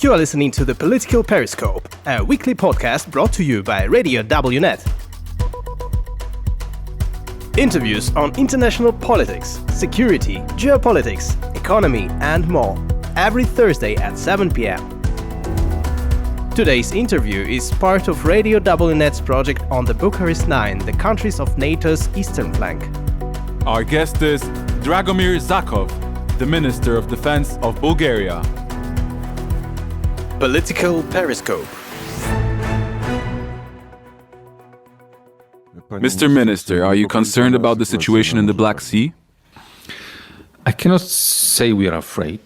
You are listening to the Political Periscope, a weekly podcast brought to you by Radio Wnet. Interviews on international politics, security, geopolitics, economy, and more, every Thursday at 7 p.m. Today's interview is part of Radio Wnet's project on the Bucharest 9, the countries of NATO's eastern flank. Our guest is Dragomir Zakov, the Minister of Defence of Bulgaria. Political Periscope. Mr. Minister, are you concerned about the situation in the Black Sea? I cannot say we are afraid,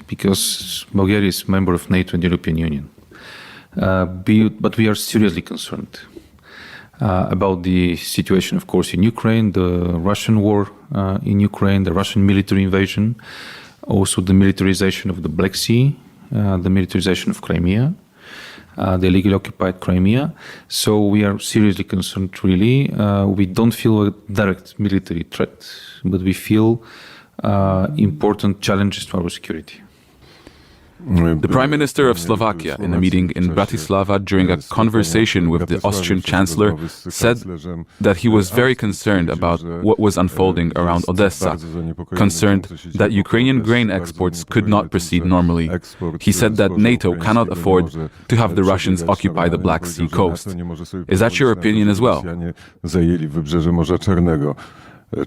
because Bulgaria is a member of NATO and the European Union. But we are seriously concerned about the situation, of course, in Ukraine, the Russian war in Ukraine, the Russian military invasion, also the militarization of the Black Sea, the militarization of Crimea, the illegally occupied Crimea. So we are seriously concerned, really. We don't feel a direct military threat, but we feel important challenges to our security. The Prime Minister of Slovakia, in a meeting in Bratislava during a conversation with the Austrian Chancellor, said that he was very concerned about what was unfolding around Odessa, concerned that Ukrainian grain exports could not proceed normally. He said that NATO cannot afford to have the Russians occupy the Black Sea coast. Is that your opinion as well?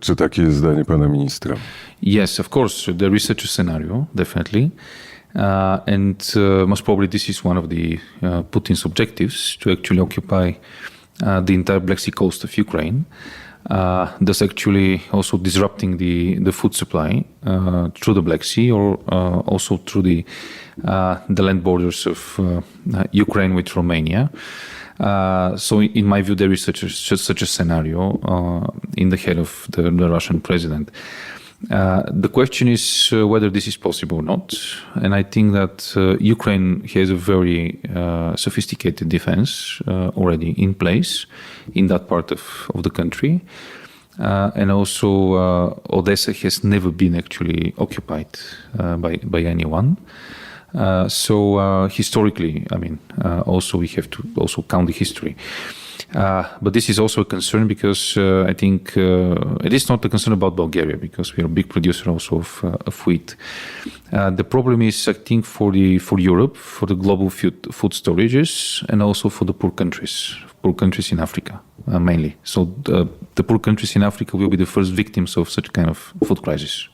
Czy takie jest zdanie pana ministra? Yes, of course, there is such a scenario, definitely. Most probably this is one of the Putin's objectives, to actually occupy the entire Black Sea coast of Ukraine, thus actually also disrupting the food supply through the Black Sea, or also through the land borders of Ukraine with Romania. So in my view, there is such a scenario in the head of the Russian president. The question is whether this is possible or not. And I think that Ukraine has a very sophisticated defense already in place in that part of the country. And also Odessa has never been actually occupied by anyone. So historically, I mean, also we have to also count the history. But this is also a concern because I think it is not a concern about Bulgaria, because we are a big producer also of wheat. The problem is, I think, for Europe, for the global food storages, and also for the poor countries in Africa, mainly. So the poor countries in Africa will be the first victims of such kind of food crisis.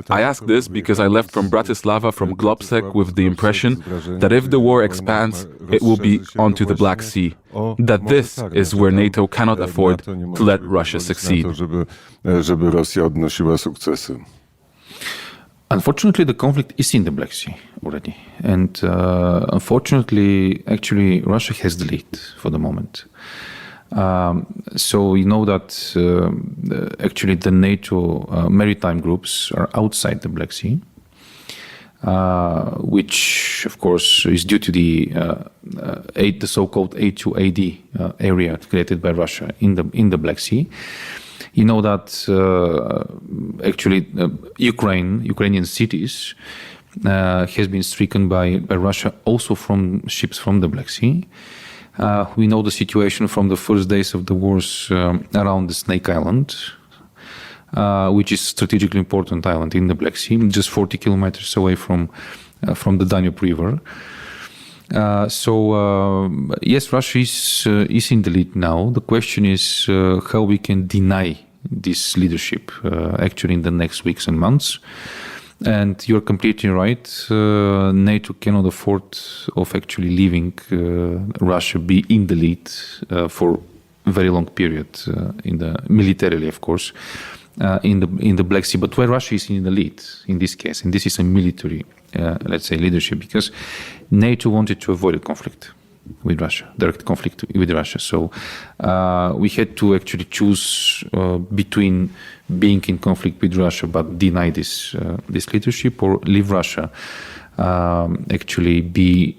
I ask this because I left from Bratislava from Globsec with the impression that if the war expands, it will be onto the Black Sea, that this is where NATO cannot afford to let Russia succeed. Unfortunately, the conflict is in the Black Sea already. And unfortunately, actually, Russia has the lead for the moment. So you know that actually the NATO maritime groups are outside the Black Sea, which of course is due to the so-called A2AD area created by Russia in the Black Sea. You know that actually Ukrainian cities has been stricken by Russia also from ships from the Black Sea. We know the situation from the first days of the wars around the Snake Island, which is a strategically important island in the Black Sea, just 40 kilometers away from the Danube River. Yes, Russia is in the lead now. The question is how we can deny this leadership actually in the next weeks and months. And you're completely right. NATO cannot afford of actually leaving Russia be in the lead for a very long period militarily, of course, in the Black Sea. But where Russia is in the lead in this case, and this is a military, let's say, leadership, because NATO wanted to avoid a conflict with Russia, direct conflict with Russia. So we had to actually choose between being in conflict with Russia but deny this leadership, or leave Russia actually be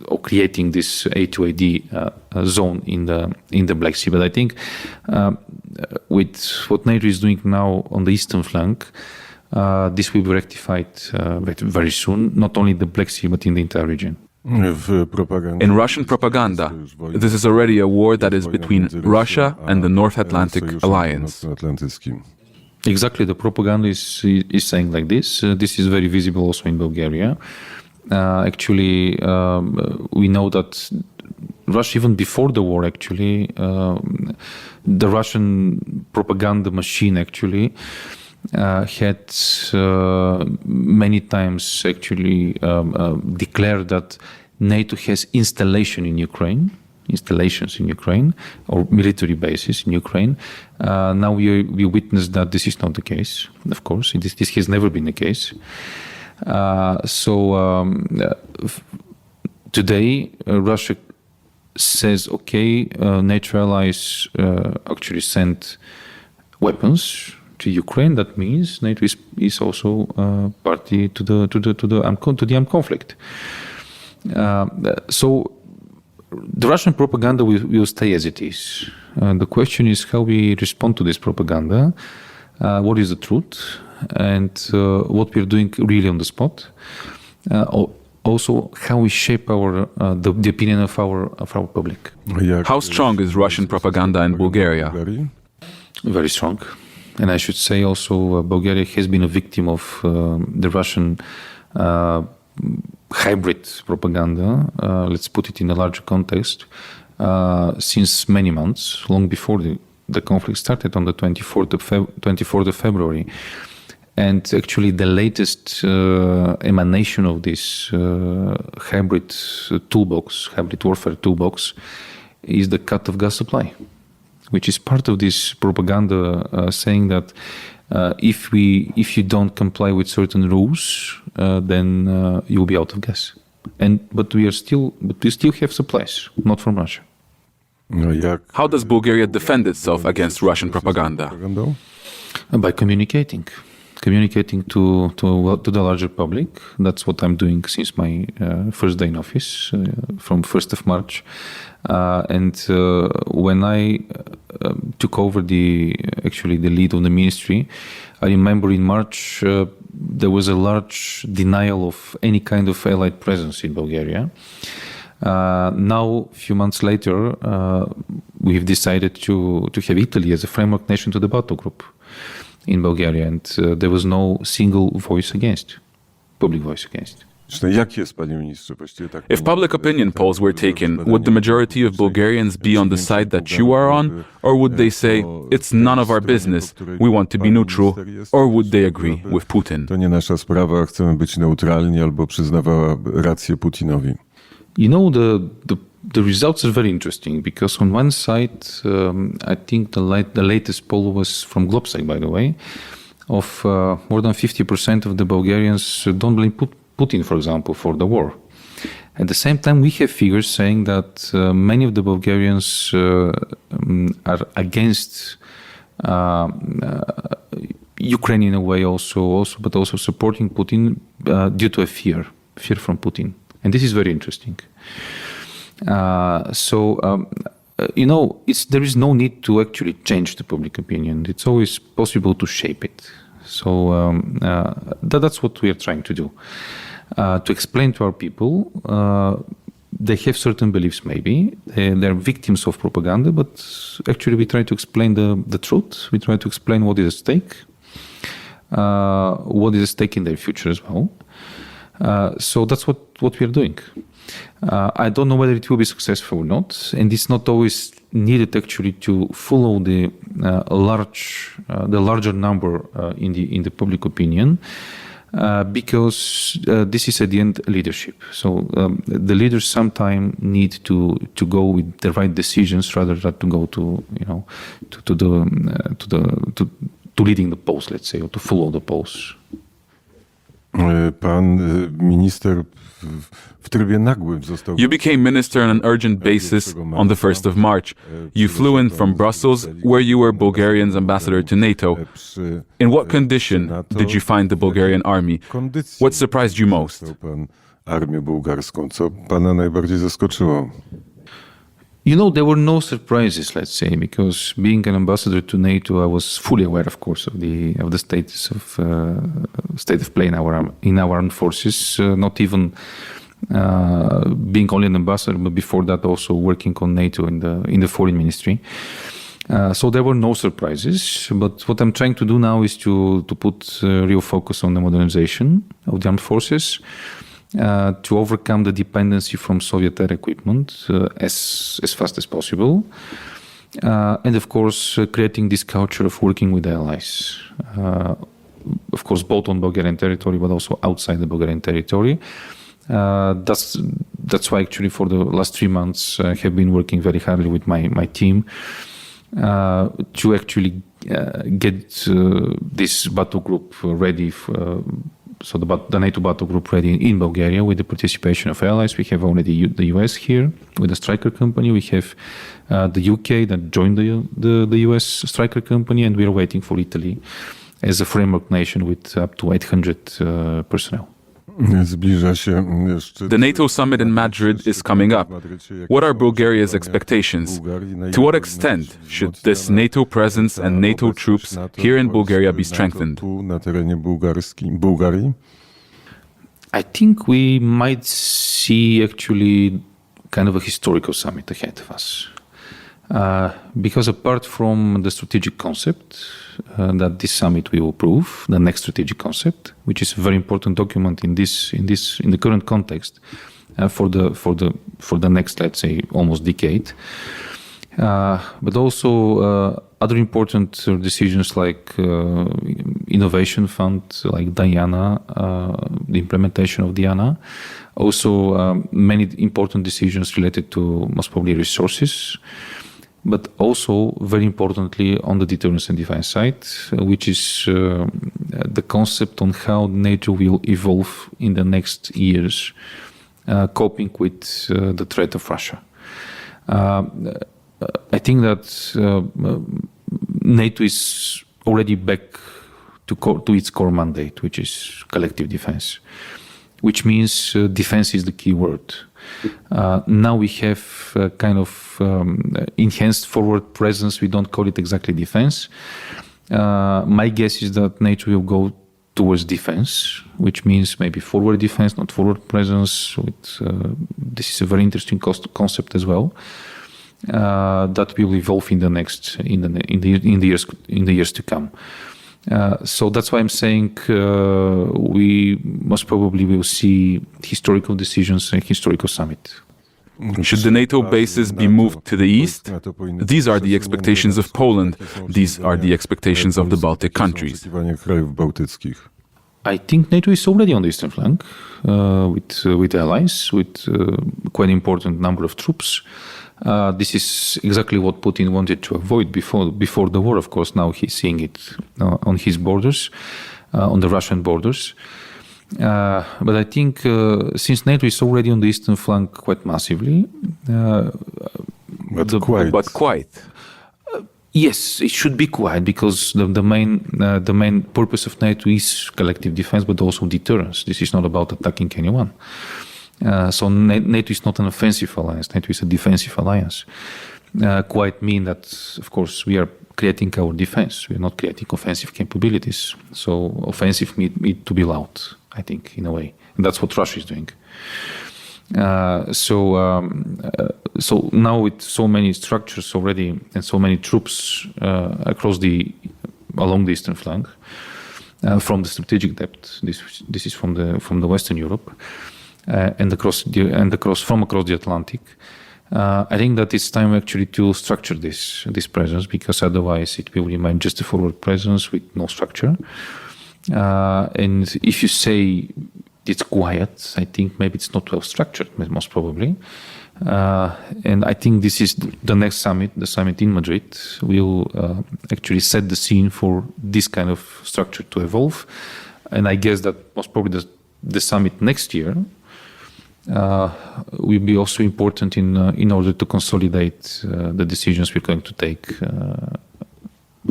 or creating this A2AD zone in the Black Sea. But I think with what NATO is doing now on the eastern flank, This will be rectified very soon, not only in the Black Sea, but in the entire region. In Russian propaganda, this is already a war that is between Russia and the North Atlantic Alliance. Exactly, the propaganda is saying like this. This is very visible also in Bulgaria. Actually, we know that Russia, even before the war, actually, the Russian propaganda machine actually had many times actually declared that NATO has installations in Ukraine, or military bases in Ukraine. Now we witness that this is not the case. Of course, this has never been the case. Today, Russia says, okay, NATO allies actually sent weapons to Ukraine. That means NATO is also party to the armed conflict. So the Russian propaganda will stay as it is. The question is how we respond to this propaganda. What is the truth, and what we are doing really on the spot. Also, how we shape the opinion of our public. How strong is Russian propaganda in Bulgaria? Very strong. And I should say also Bulgaria has been a victim of the Russian hybrid propaganda, let's put it in a larger context, since many months, long before the conflict started on the 24th of February. And actually the latest emanation of this hybrid warfare toolbox, is the cut of gas supply, which is part of this propaganda saying that if you don't comply with certain rules, then you'll be out of gas. But we still have supplies, not from Russia. How does Bulgaria defend itself against Russian propaganda? By communicating to the larger public. That's what I'm doing since my first day in office, from 1st of March. And when I took over the lead of the ministry, I remember in March there was a large denial of any kind of allied presence in Bulgaria. Now, a few months later, we've decided to have Italy as a framework nation to the Nato group in Bulgaria, and there was no single public voice against. If public opinion polls were taken, would the majority of Bulgarians be on the side that you are on? Or would they say, it's none of our business, we want to be neutral? Or would they agree with Putin? To nie nasza sprawa, chcemy być neutralni, albo przyznawała rację Putinowi. You know, the results are very interesting, because on one side, I think the latest poll was from Globsec, by the way, of more than 50% of the Bulgarians don't blame Putin, for example, for the war. At the same time, we have figures saying that many of the Bulgarians are against Ukraine in a way but also supporting Putin due to a fear from Putin. And this is very interesting. There is no need to actually change the public opinion. It's always possible to shape it. So that's what we are trying to do. To explain to our people, they have certain beliefs maybe. They're victims of propaganda, but actually we try to explain the truth. We try to explain what is at stake, what is at stake in their future as well. So that's what we are doing. I don't know whether it will be successful or not, and it's not always needed actually to follow the larger number in the public opinion, because this is at the end leadership. So the leaders sometimes need to go with the right decisions rather than to go to leading the polls, let's say, or to follow the polls. Pan minister w trybie nagłym został... You became minister on an urgent basis on the 1st of March. You flew in from Brussels, where you were Bulgaria's ambassador to NATO. In what condition did you find the Bulgarian army? What surprised you most? Pan armię bułgarską. Co pana najbardziej zaskoczyło? There were no surprises, let's say, because being an ambassador to NATO, I was fully aware, of course, of the status of state of play in our armed forces. Not even being only an ambassador, but before that also working on NATO in the foreign ministry. So there were no surprises. But what I'm trying to do now is to put real focus on the modernization of the armed forces. To overcome the dependency from Soviet era equipment as fast as possible. And of course, creating this culture of working with the allies. Of course, both on Bulgarian territory, but also outside the Bulgarian territory. That's why actually for the last 3 months I have been working very hardly with my team to actually get this battle group ready so the NATO battle group ready in Bulgaria with the participation of allies. We have already the US here with the Stryker company. We have the UK that joined the US Stryker company, and we are waiting for Italy as a framework nation with up to 800 personnel. The NATO summit in Madrid is coming up. What are Bulgaria's expectations? To what extent should this NATO presence and NATO troops here in Bulgaria be strengthened? I think we might see actually kind of a historical summit ahead of us. Because apart from the strategic concept that this summit will prove, the next strategic concept, which is a very important document in the current context for the next, let's say, almost decade, but also other important decisions like innovation fund, like Diana, the implementation of Diana, also many important decisions related to most probably resources. But also, very importantly, on the deterrence and defense side, which is the concept on how NATO will evolve in the next years, coping with the threat of Russia. I think that NATO is already back to its core mandate, which is collective defense, which means defense is the key word. Now we have kind of enhanced forward presence. We don't call it exactly defense. My guess is that NATO will go towards defense, which means maybe forward defense, not forward presence. This is a very interesting concept as well. That will evolve in the years to come. So that's why I'm saying we most probably will see historical decisions and historical summit. Should the NATO bases be moved to the east? These are the expectations of Poland. These are the expectations of the Baltic countries. I think NATO is already on the eastern flank with allies, with quite an important number of troops. This is exactly what Putin wanted to avoid before the war. Of course, now he's seeing it on his borders, on the Russian borders. But I think since NATO is already on the eastern flank quite massively, but quite. Yes, it should be quiet because the main purpose of NATO is collective defense, but also deterrence. This is not about attacking anyone. So NATO is not an offensive alliance. NATO is a defensive alliance. Quite mean that, of course, we are creating our defense. We are not creating offensive capabilities. So offensive need to be loud, I think, in a way. And that's what Russia is doing. So now with so many structures already and so many troops along the eastern flank, from the strategic depth, this is from the Western Europe, and across the Atlantic. I think that it's time actually to structure this presence, because otherwise it will remain just a forward presence with no structure. And if you say it's quiet, I think maybe it's not well structured, most probably. And I think this is the next summit. The summit in Madrid will actually set the scene for this kind of structure to evolve. And I guess that most probably the summit next year will be also important in order to consolidate the decisions we're going to take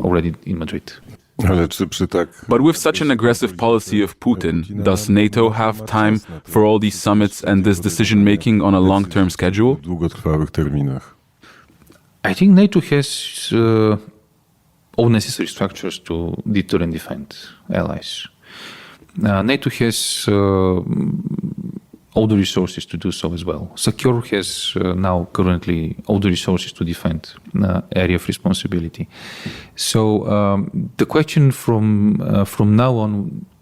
already in Madrid. But with such an aggressive policy of Putin, does NATO have time for all these summits and this decision-making on a long-term schedule? I think NATO has all necessary structures to deter and defend allies. NATO has all the resources to do so as well. Secure has now currently all the resources to defend area of responsibility. So the question from now on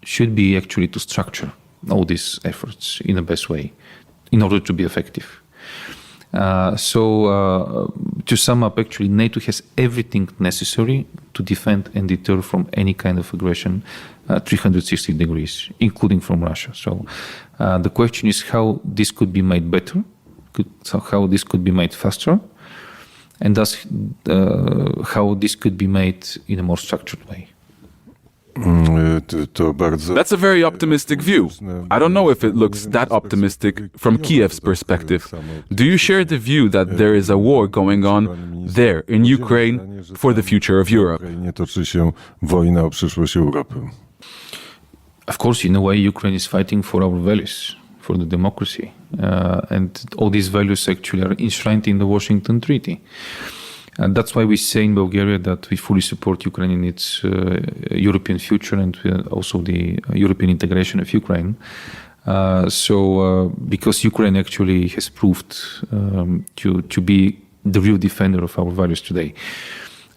should be actually to structure all these efforts in the best way in order to be effective. So to sum up, actually, NATO has everything necessary to defend and deter from any kind of aggression 360 degrees, including from Russia. So the question is how this could be made better, how this could be made faster, and thus how this could be made in a more structured way. That's a very optimistic view. I don't know if it looks that optimistic from Kiev's perspective. Do you share the view that there is a war going on there in Ukraine for the future of Europe? Of course, in a way, Ukraine is fighting for our values, for the democracy. And all these values actually are enshrined in the Washington Treaty. And that's why we say in Bulgaria that we fully support Ukraine in its European future and also the European integration of Ukraine. Because Ukraine actually has proved to be the real defender of our values today.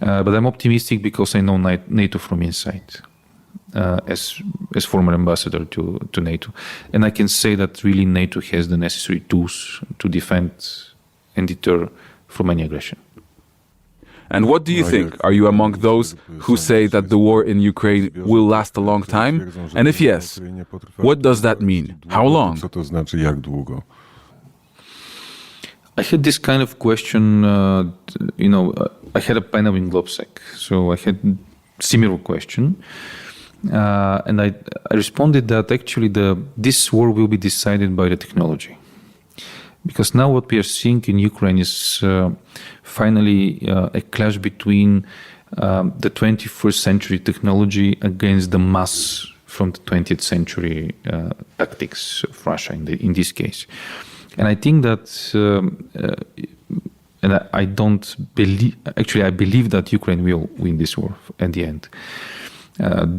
But I'm optimistic because I know NATO from inside, as former ambassador to NATO. And I can say that really NATO has the necessary tools to defend and deter from any aggression. And what do you think? Are you among those who say that the war in Ukraine will last a long time? And if yes, what does that mean? How long? I had this kind of question, I had a panel in Globsec, so I had similar question. And I responded that actually this war will be decided by the technology. Because now what we are seeing in Ukraine is finally a clash between the 21st century technology against the mass from the 20th century tactics of Russia in this case. And I think that, I don't believe, actually I believe that Ukraine will win this war at the end.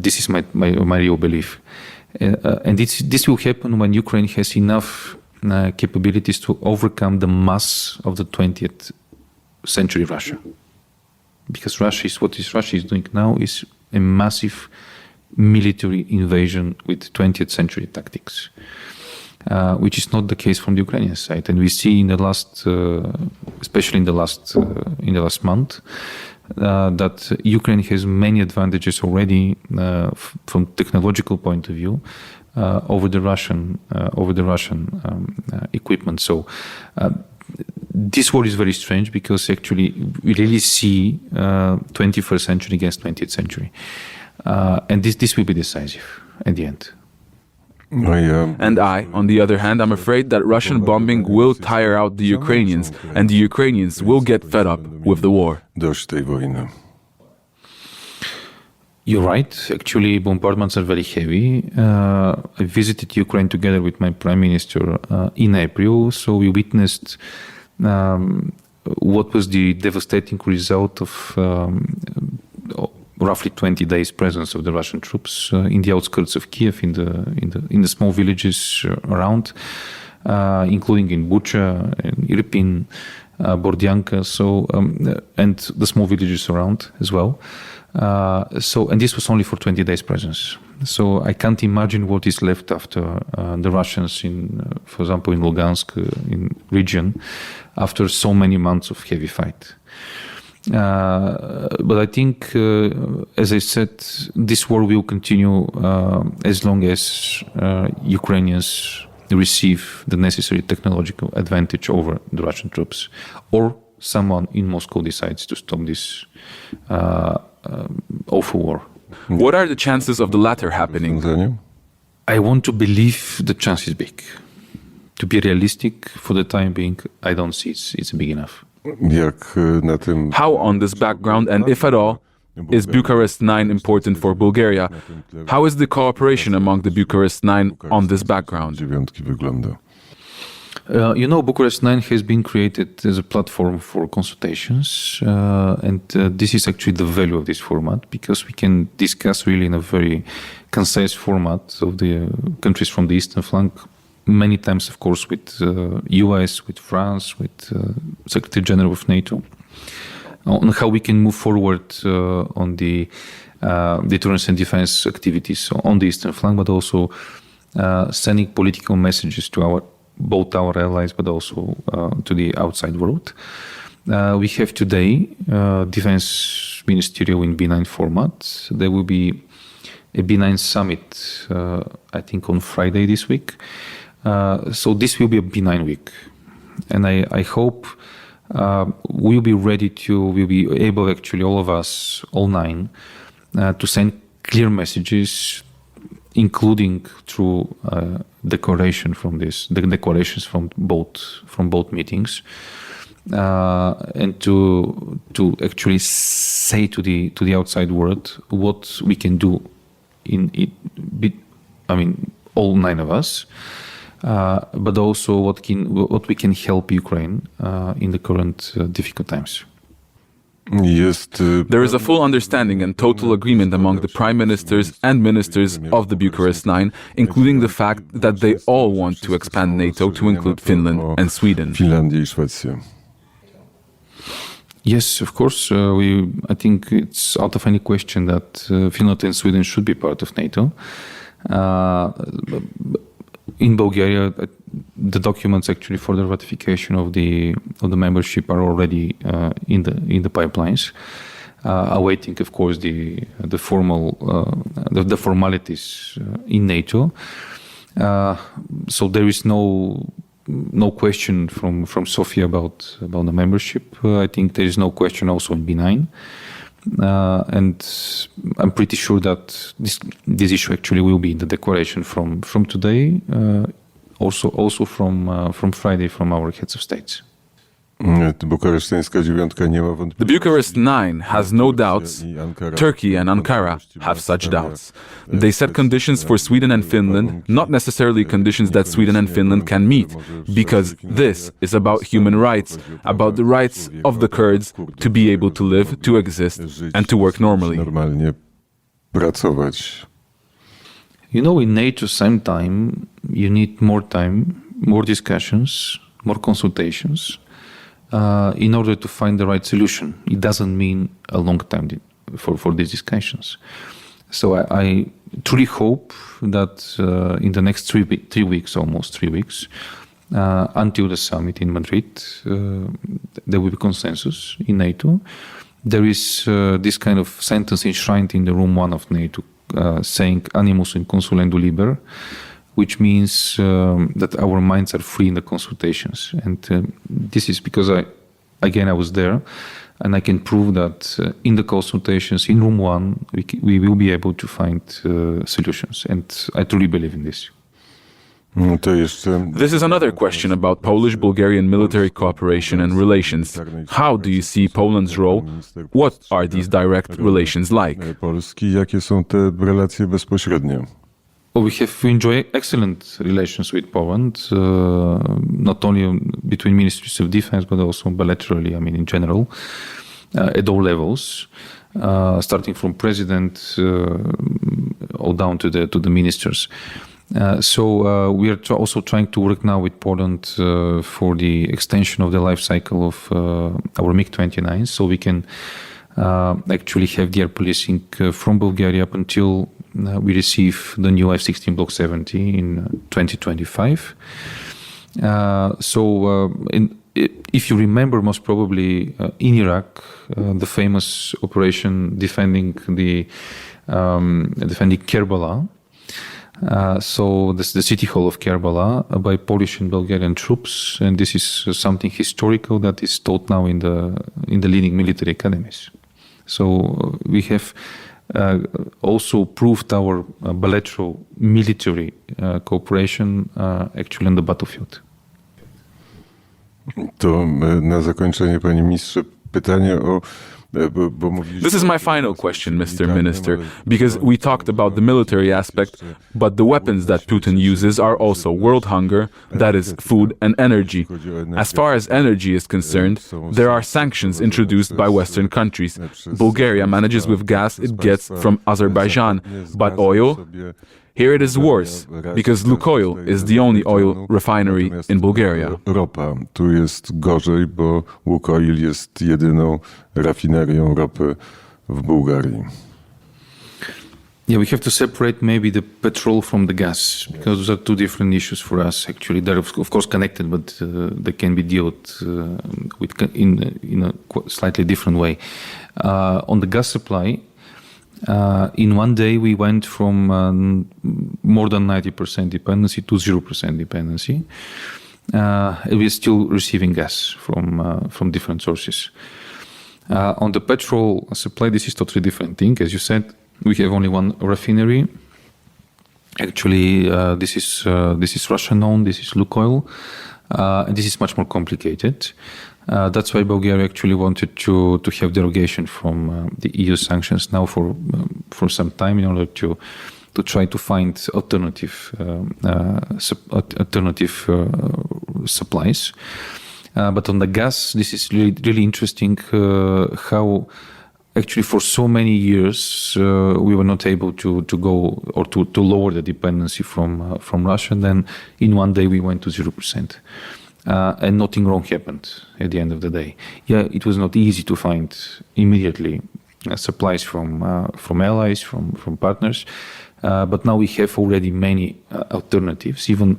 This is my real belief. And this will happen when Ukraine has enough capabilities to overcome the mass of the 20th century Russia. Because what Russia is doing now is a massive military invasion with 20th century tactics, which is not the case from the Ukrainian side. And we see in the last, especially in the last month, that Ukraine has many advantages already from technological point of view over the Russian equipment. So this war is very strange because actually we really see 21st century against 20th century, and this will be decisive at the end. And on the other hand, I'm afraid that Russian bombing will tire out the Ukrainians, and the Ukrainians will get fed up with the war. You're right. Actually, bombardments are very heavy. I visited Ukraine together with my prime minister in April, so we witnessed what was the devastating result of roughly 20 days presence of the Russian troops in the outskirts of Kiev, in the small villages around, including in Bucha, Irpin, Bordyanka, and the small villages around as well. And this was only for 20 days presence. So I can't imagine what is left after the Russians for example, in Lugansk in region, after so many months of heavy fight. But I think, as I said, this war will continue as long as Ukrainians receive the necessary technological advantage over the Russian troops, or someone in Moscow decides to stop this awful war. What are the chances of the latter happening? I want to believe the chance is big. To be realistic, for the time being, I don't see it's big enough. How, on this background, and if at all, is Bucharest 9 important for Bulgaria? How is the cooperation among the Bucharest 9 on this background? Bucharest 9 has been created as a platform for consultations, and this is actually the value of this format, because we can discuss really in a very concise format of the countries from the eastern flank, many times, of course, with US, with France, with Secretary General of NATO, on how we can move forward on the deterrence and defense activities on the eastern flank, but also sending political messages to both our allies, but also to the outside world. We have today defense ministerial in B9 format. There will be a B9 summit, I think, on Friday this week. So this will be a B9 week, and I hope we'll be able, actually, all of us, all 9, to send clear messages, including through declarations from both meetings, and to actually say to the outside world what we can do all 9 of us, but also what we can help Ukraine in the current difficult times. There is a full understanding and total agreement among the prime ministers and ministers of the Bucharest 9, including the fact that they all want to expand NATO to include Finland and Sweden. Yes, of course. I think it's out of any question that Finland and Sweden should be part of NATO. In Bulgaria, the documents actually for the ratification of the membership are already in the pipelines, awaiting, of course, the formalities in NATO. So there is no question from Sofia about the membership. I think there is no question also in B9. And I'm pretty sure that this issue actually will be in the declaration from today, also from Friday from our heads of states. The Bucharest 9 has no doubts. Turkey and Ankara have such doubts. They set conditions for Sweden and Finland, not necessarily conditions that Sweden and Finland can meet, because this is about human rights, about the rights of the Kurds to be able to live, to exist, and to work normally. In NATO, same time, you need more time, more discussions, more consultations, in order to find the right solution. It doesn't mean a long time for these discussions. So I truly hope that in the next 3 weeks, almost 3 weeks, until the summit in Madrid, there will be consensus in NATO. There is this kind of sentence enshrined in the Room 1 of NATO, saying animus in consulendo liber, which means that our minds are free in the consultations. And this is because I was there, and I can prove that in the consultations in Room 1, we will be able to find solutions. And I truly believe in this. This is another question about Polish-Bulgarian military cooperation and relations. How do you see Poland's role? What are these direct relations like? Well, we enjoy excellent relations with Poland, not only between ministries of defense, but also bilaterally, in general, at all levels, starting from president all down to the ministers. So we are also trying to work now with Poland for the extension of the life cycle of our MiG-29, so we can actually have the air policing from Bulgaria up until we receive the new F-16 Block 70 in 2025. If you remember, most probably in Iraq, the famous operation defending Kerbala. So this is the city hall of Kerbala by Polish and Bulgarian troops, and this is something historical that is taught now in the leading military academies. So we have also proved our bilateral military cooperation actually on the battlefield. To na zakończenie, panie ministrze, pytanie o This is my final question, Mr. Minister, because we talked about the military aspect, but the weapons that Putin uses are also world hunger, that is, food and energy. As far as energy is concerned, there are sanctions introduced by Western countries. Bulgaria manages with gas it gets from Azerbaijan, but oil? Here it is worse, because Lukoil is the only oil refinery in Bulgaria. Ropa. Tu jest gorzej, bo Lukoil jest jedyną rafinerią ropy w Bułgarii. Yeah, we have to separate maybe the petrol from the gas, because those are two different issues for us. Actually, they're of course connected, but they can be dealt with in a slightly different way. On the gas supply, in one day we went from more than 90% dependency to 0% dependency. We're still receiving gas from different sources. On the petrol supply, this is totally different thing. As you said, we have only one refinery. Actually, this is Russian-owned. This is Lukoil, and this is much more complicated. That's why Bulgaria actually wanted to have derogation from the EU sanctions now for some time in order to try to find alternative supplies. But on the gas, this is really interesting. How actually for so many years we were not able to go or to lower the dependency from Russia. And then in one day we went to 0%. And nothing wrong happened at the end of the day. Yeah, it was not easy to find immediately supplies from allies, from partners, but now we have already many alternatives. Even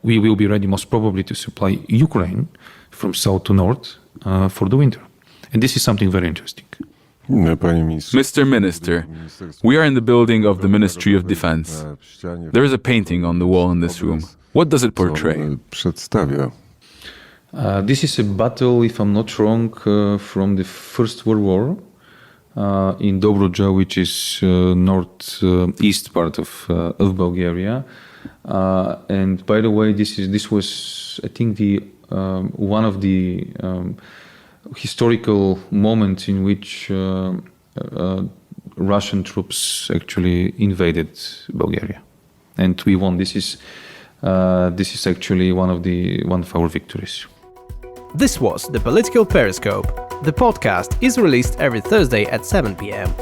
we will be ready most probably to supply Ukraine from south to north for the winter. And this is something very interesting. Mr. Minister, we are in the building of the Ministry of Defense. There is a painting on the wall in this room. What does it portray? This is a battle, if I'm not wrong, from the First World War in Dobruja, which is northeast part of Bulgaria. And by the way, this was, I think, the one of the historical moments in which Russian troops actually invaded Bulgaria, and we won. This is actually one of our victories. This was the Political Periscope. The podcast is released every Thursday at 7 p.m.